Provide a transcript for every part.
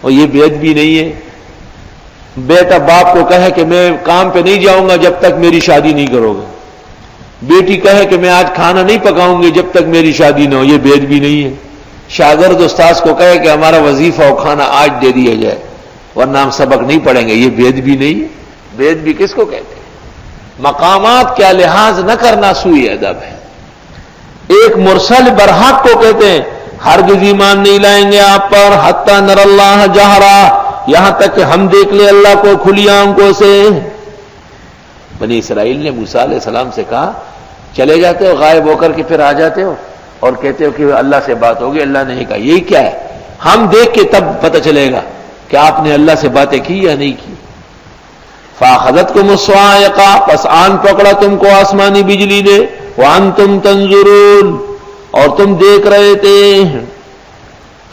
اور یہ بے ادبی نہیں ہے؟ بیٹا باپ کو کہے کہ میں کام پہ نہیں جاؤں گا جب تک میری شادی نہیں کرو گے، بیٹی کہے کہ میں آج کھانا نہیں پکاؤں گی جب تک میری شادی نہ ہو، یہ بے ادبی نہیں ہے؟ شاگرد استاذ کو کہے کہ ہمارا وظیفہ اور کھانا آج دے دیا جائے ورنہ ہم سبق نہیں پڑھیں گے، یہ بے ادبی نہیں ہے؟ بے ادبی کس کو کہتے ہیں؟ مقامات کا لحاظ نہ کرنا سوء ادب ہے۔ ایک مرسل برحق کو کہتے ہیں ہرگز ایمان نہیں لائیں گے آپ پر حتی نر اللہ جہرا، یہاں تک کہ ہم دیکھ لیں اللہ کو کھلی آنکھوں سے۔ بنی اسرائیل نے موسیٰ علیہ السلام سے کہا چلے جاتے ہو غائب ہو کر کے پھر آ جاتے ہو اور کہتے ہو کہ اللہ سے بات ہوگی، اللہ نے کہا یہی کیا ہے؟ ہم دیکھ کے تب پتہ چلے گا کہ آپ نے اللہ سے باتیں کی یا نہیں کی۔ فَأَخَذَتْكُمُ الصَّاعِقَةُ، پس آن پکڑا تم کو آسمانی بجلی نے، وَأَنْتُمْ تَنظُرُونَ، اور تم دیکھ رہے تھے۔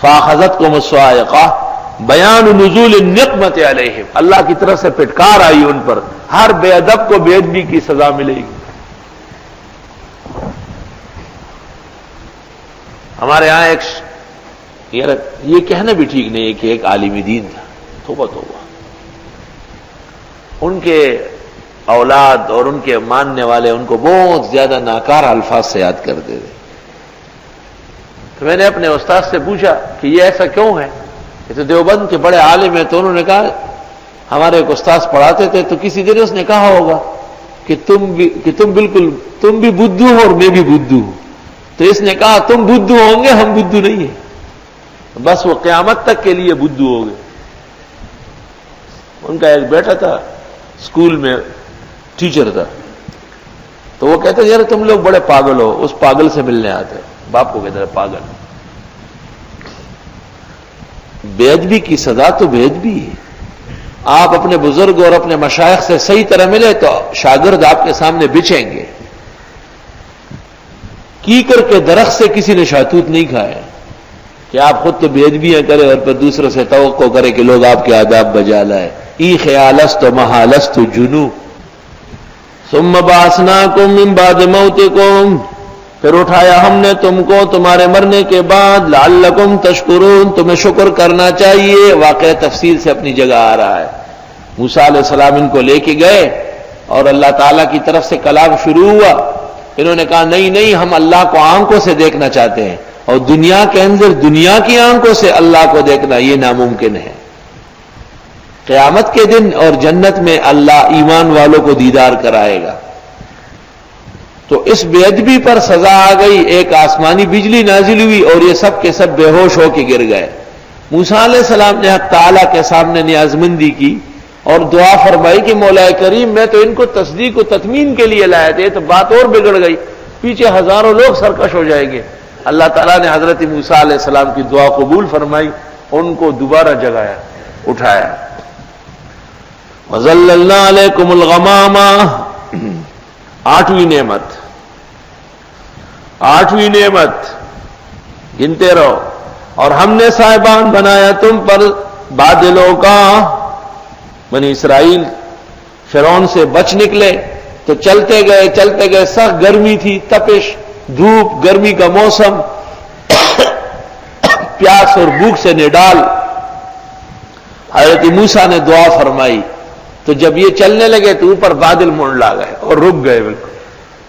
فَأَخَذَتْكُمُ الصَّاعِقَةُ بیان نزول النقمت علیہم، اللہ کی طرف سے پھٹکار آئی ان پر، ہر بے ادب کو بے ادبی کی سزا ملے گی۔ ہمارے ہاں یہ کہنا بھی ٹھیک نہیں ہے کہ ایک عالم دین تھا، توبہ توبہ، ان کے اولاد اور ان کے ماننے والے ان کو بہت زیادہ ناکار الفاظ سے یاد کرتے تھے۔ تو میں نے اپنے استاد سے پوچھا کہ یہ ایسا کیوں ہے؟ یہ تو دیوبند کے بڑے عالم ہیں، تو انہوں نے کہا ہمارے ایک استاد پڑھاتے تھے تو کسی دن اس نے کہا ہوگا کہ تم بھی بدھو ہو اور میں بھی بدھو ہوں، تو اس نے کہا تم بدھو ہوں گے ہم بدھو نہیں ہیں، بس وہ قیامت تک کے لیے بدھو ہو گئے۔ ان کا ایک بیٹا تھا اسکول میں ٹیچر تھا، تو وہ کہتے یار تم لوگ بڑے پاگل ہو، اس پاگل سے ملنے آتے، باپ کو کہتے ہیں پاگل۔ بے ادبی کی سزا تو بے ادبی ہے۔ آپ اپنے بزرگ اور اپنے مشائخ سے صحیح طرح ملے تو شاگرد آپ کے سامنے بچیں گے۔ کیکر کے درخت سے کسی نے شاہتوت نہیں کھایا کہ آپ خود تو بے ادبیاں کرے اور پھر دوسروں سے توقع کرے کہ لوگ آپ کے آداب بجا لائے۔ ای خیالست و محالست جنو ثم بعثناکم من بعد موتکم، پھر اٹھایا ہم نے تم کو تمہارے مرنے کے بعد، لعلکم تشکرون، تمہیں شکر کرنا چاہیے۔ واقعہ تفصیل سے اپنی جگہ آ رہا ہے۔ موسیٰ علیہ السلام ان کو لے کے گئے اور اللہ تعالیٰ کی طرف سے کلام شروع ہوا۔ انہوں نے کہا نہیں ہم اللہ کو آنکھوں سے دیکھنا چاہتے ہیں، اور دنیا کے اندر دنیا کی آنکھوں سے اللہ کو دیکھنا یہ ناممکن ہے۔ قیامت کے دن اور جنت میں اللہ ایمان والوں کو دیدار کرائے گا۔ تو اس بے ادبی پر سزا آ گئی، ایک آسمانی بجلی نازل ہوئی اور یہ سب کے سب بے ہوش ہو کے گر گئے۔ موسیٰ علیہ السلام نے حق تعالیٰ کے سامنے نیازمندی کی اور دعا فرمائی کہ مولا کریم میں تو ان کو تصدیق و تطمین کے لیے لائے تھے، تو بات اور بگڑ گئی، پیچھے ہزاروں لوگ سرکش ہو جائیں گے۔ اللہ تعالیٰ نے حضرت موسیٰ علیہ السلام کی دعا قبول فرمائی، ان کو دوبارہ جگایا، اٹھایا۔ وَظَلَّلْنَا عَلَيْكُمُ الْغَمَامَ، آٹھویں نعمت گنتے رہو، اور ہم نے صاحبان بنایا تم پر بادلوں کا۔ بنی اسرائیل فرعون سے بچ نکلے تو چلتے گئے، سخت گرمی تھی، تپش، دھوپ، گرمی کا موسم، پیاس اور بھوک سے نڈال۔ حضرت موسیٰ نے دعا فرمائی تو جب یہ چلنے لگے تو اوپر بادل منڈلا گئے اور رک گئے، بالکل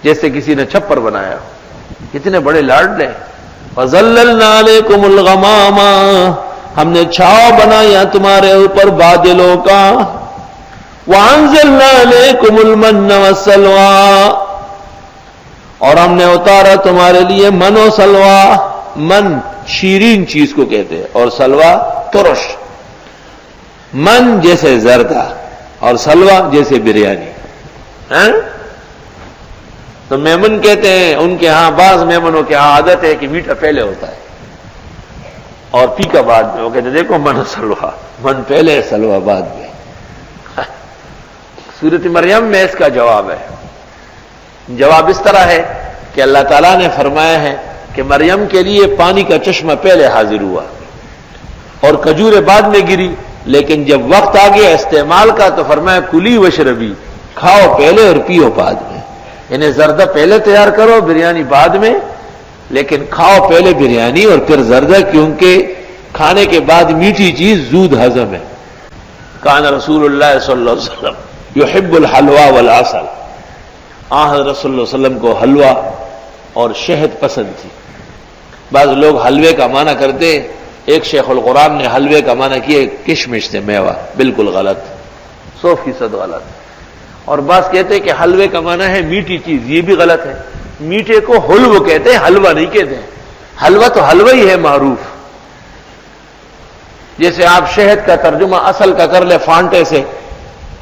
جیسے کسی نے چھپر بنایا۔ کتنے بڑے لاڈلے۔ وَظَلَّلْنَا عَلَيْكُمُ الْغَمَامَ، ہم نے چھاؤ بنایا تمہارے اوپر بادلوں کا۔ وَأَنزَلْنَا عَلَيْكُمُ الْمَنَّ وَالسَّلْوَىٰ، اور ہم نے اتارا تمہارے لیے من و سلوا۔ من شیرین چیز کو کہتے ہیں اور سلوا ترش۔ من جیسے زردہ اور سلوا جیسے بریانی، تو میمن کہتے ہیں ان کے ہاں، بعض میمنوں کے ہاں عادت ہے کہ میٹھا پہلے ہوتا ہے اور پھیکا بعد میں۔ وہ کہتے ہیں دیکھو من و سلوا، من پہلے سلوا بعد میں۔ سورۃ مریم میں اس کا جواب ہے۔ جواب اس طرح ہے کہ اللہ تعالیٰ نے فرمایا ہے کہ مریم کے لیے پانی کا چشمہ پہلے حاضر ہوا اور کھجوریں بعد میں گری، لیکن جب وقت آ گیا استعمال کا تو فرمایا کلی وشربی، کھاؤ پہلے اور پیو بعد میں۔ یعنی زردہ پہلے تیار کرو، بریانی بعد میں، لیکن کھاؤ پہلے بریانی اور پھر زردہ، کیونکہ کھانے کے بعد میٹھی چیز زود ہضم ہے. کان رسول اللہ صلی اللہ علیہ وسلم یحب الحلوہ والعسل. حضرت صلی اللہ علیہ وسلم کو حلوہ اور شہد پسند تھی. بعض لوگ حلوے کا معنی کرتے، ایک شیخ القرآن نے حلوے کا معنی کیا کشمش سے میوہ. بالکل غلط، 100% غلط. اور بعض کہتے ہیں کہ حلوے کا معنی ہے میٹھی چیز، یہ بھی غلط ہے. میٹھے کو حلو کہتے ہیں، حلوہ نہیں کہتے ہیں. حلوہ تو حلوہ ہی ہے معروف. جیسے آپ شہد کا ترجمہ اصل کا کر لے فانٹے سے،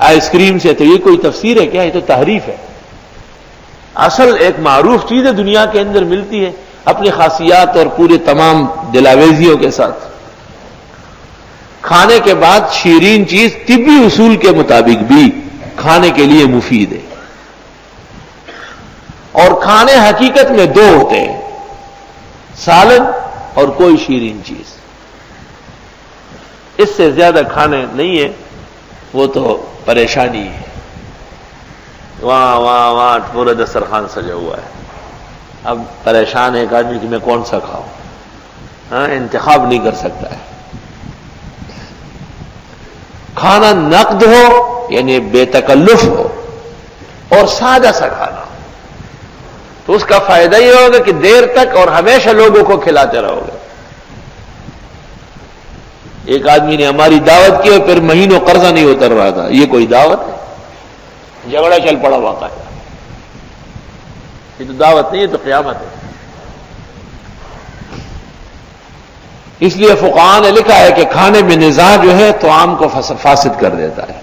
آئس کریم سے، تو یہ کوئی تفسیر ہے کیا؟ یہ تو تحریف ہے. اصل ایک معروف چیز ہے، دنیا کے اندر ملتی ہے اپنی خاصیات اور پورے تمام دلاویزیوں کے ساتھ. کھانے کے بعد شیرین چیز طبی اصول کے مطابق بھی کھانے کے لیے مفید ہے. اور کھانے حقیقت میں دو ہوتے ہیں، سالن اور کوئی شیرین چیز. اس سے زیادہ کھانے نہیں ہے، وہ تو پریشانی ہے. وہاں پورا دسترخوان سجا ہوا ہے. اب پریشان ہے ایک آدمی کہ میں کون سا کھاؤں، انتخاب نہیں کر سکتا ہے. کھانا نقد ہو یعنی بے تکلف ہو اور سادہ سا کھانا، تو اس کا فائدہ یہ ہوگا کہ دیر تک اور ہمیشہ لوگوں کو کھلاتے رہو گے. ایک آدمی نے ہماری دعوت کی اور پھر مہینوں قرضہ نہیں اتر رہا تھا. یہ کوئی دعوت ہے؟ جھگڑا چل پڑا واقعہ. یہ تو دعوت نہیں، یہ تو قیامت ہے. اس لیے فقہاء نے لکھا ہے کہ کھانے میں نزاع جو ہے طعام کو فاسد کر دیتا ہے.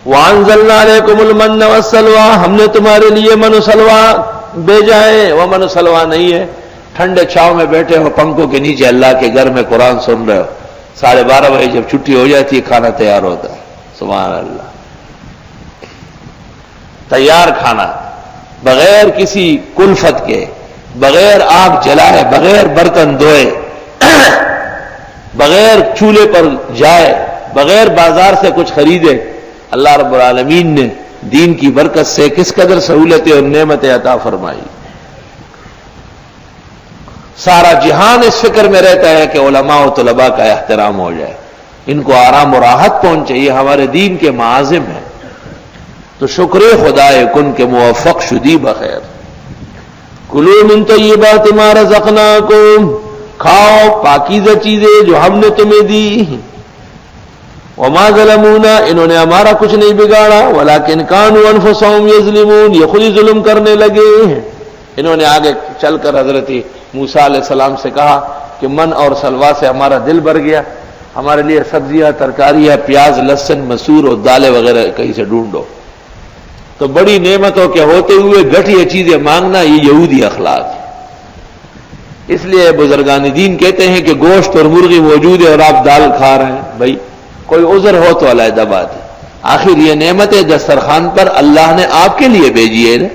وَأَنزَلْنَا عَلَيْكُمُ الْمَنَّ وَالسَّلْوَىٰ، ہم نے تمہارے لیے من و سلوہ بھیجا ہے. وہ من و سلوہ نہیں ہے ٹھنڈے چھاؤں میں بیٹھے ہو پنکھوں کے نیچے اللہ کے گھر میں قرآن سن رہے ہو، 12:30 بجے جب چھٹی ہو جاتی ہے کھانا تیار ہوتا ہے. سبحان اللہ. تیار کھانا بغیر کسی کلفت کے، بغیر آگ جلائے، بغیر برتن دھوئے، بغیر چولہے پر جائے، بغیر بازار سے کچھ خریدے، اللہ رب العالمین نے دین کی برکت سے کس قدر سہولتیں اور نعمتیں عطا فرمائی. سارا جہان اس فکر میں رہتا ہے کہ علماء و طلباء کا احترام ہو جائے، ان کو آرام و راحت پہنچے. یہ ہمارے دین کے معازم ہیں. تو شکر خدائے کن کے موفق شدی بخیر. کلوا من طیبات ما رزقناکم، کھاؤ پاکیزہ چیزیں جو ہم نے تمہیں دی. وما ظلمونا، انہوں نے ہمارا کچھ نہیں بگاڑا، ولکن کانوا انفسهم یظلمون، یہ خود ہی ظلم کرنے لگے ہیں. انہوں نے آگے چل کر حضرت موسیٰ علیہ السلام سے کہا کہ من اور سلوا سے ہمارا دل بھر گیا، ہمارے لیے سبزیاں، ترکاریاں، پیاز، لہسن، مسور اور دالیں وغیرہ کہیں سے ڈھونڈو. تو بڑی نعمتوں کے ہوتے ہوئے گھٹیا چیزیں مانگنا یہ یہودی اخلاق ہے. اس لیے بزرگان دین کہتے ہیں کہ گوشت اور مرغی موجود ہے اور آپ دال کھا رہے ہیں. بھائی کوئی عذر ہو تو علیحدہ بات ہے، آخر یہ نعمتیں دسترخوان پر اللہ نے آپ کے لیے بھیجی ہے.